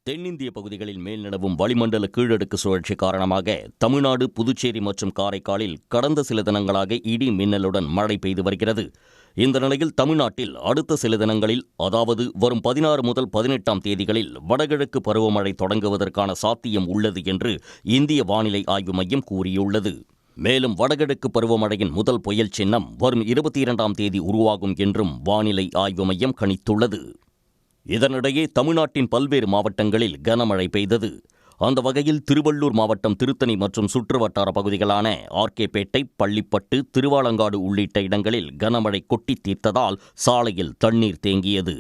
தென்னிந்திய பகுதிகளில் மேல் நிலவும் வளிமண்டல கீழடுக்கு சுழற்சி காரணமாக தமிழ்நாடு, புதுச்சேரி மற்றும் காரைக்காலில் கடந்த சில தினங்களாக இடி மின்னலுடன் மழை பெய்து வருகிறது. இந்த நிலையில் தமிழ்நாட்டில் அடுத்த சில தினங்களில், அதாவது வரும் 16 முதல் 18ஆம் தேதிகளில் வடகிழக்கு பருவமழை தொடங்குவதற்கான சாத்தியம் உள்ளது என்று இந்திய வானிலை ஆய்வு மையம் கூறியுள்ளது. மேலும் வடகிழக்கு பருவமழையின் முதல் புயல் சின்னம் வரும் 22ஆம் தேதி உருவாகும் என்றும் வானிலை ஆய்வு மையம் கணித்துள்ளது. இதனிடையே தமிழ்நாட்டின் பல்வேறு மாவட்டங்களில் கனமழை பெய்தது. அந்த வகையில் திருவள்ளூர் மாவட்டம் திருத்தணி மற்றும் சுற்றுவட்டார பகுதிகளான ஆர்கேபேட்டை, பள்ளிப்பட்டு, திருவாலங்காடு உள்ளிட்ட இடங்களில் கனமழை கொட்டி தீர்த்ததால் சாலையில் தண்ணீர் தேங்கியது.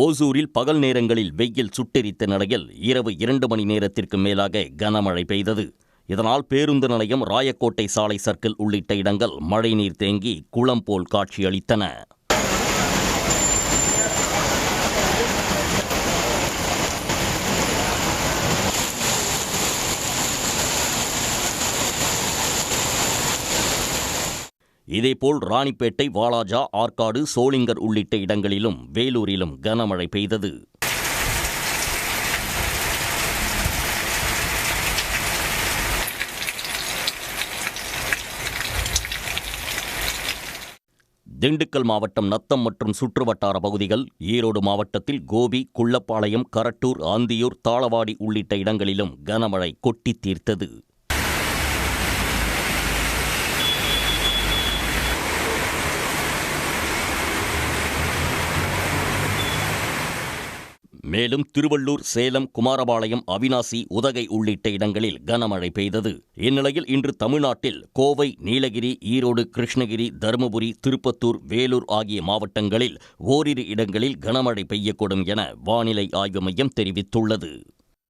ஓசூரில் பகல் நேரங்களில் வெயில் சுட்டெரித்த நிலையில் இரவு 2 மணி நேரத்திற்கு மேலாக கனமழை பெய்தது. இதனால் பேருந்து நிலையம், ராயக்கோட்டை சாலை சர்க்கிள் உள்ளிட்ட இடங்கள் மழைநீர் தேங்கி குளம் போல் காட்சியளித்தன. இதேபோல் ராணிப்பேட்டை, வாலாஜா, ஆற்காடு, சோளிங்கர் உள்ளிட்ட இடங்களிலும் வேலூரிலும் கனமழை பெய்தது. திண்டுக்கல் மாவட்டம் நத்தம் மற்றும் சுற்றுவட்டார பகுதிகள், ஈரோடு மாவட்டத்தில் கோபி, குள்ளப்பாளையம், கரட்டூர், ஆந்தியூர், தாளவாடி உள்ளிட்ட இடங்களிலும் கனமழை கொட்டி தீர்த்தது. மேலும் திருவள்ளூர், சேலம், குமாரபாளையம், அவிநாசி, உதகை உள்ளிட்ட இடங்களில் கனமழை பெய்தது. இந்நிலையில் இன்று தமிழ்நாட்டில் கோவை, நீலகிரி, ஈரோடு, கிருஷ்ணகிரி, தருமபுரி, திருப்பத்தூர், வேலூர் ஆகிய மாவட்டங்களில் ஓரிரு இடங்களில் கனமழை பெய்யக்கூடும் என வானிலை ஆய்வு மையம் தெரிவித்துள்ளது.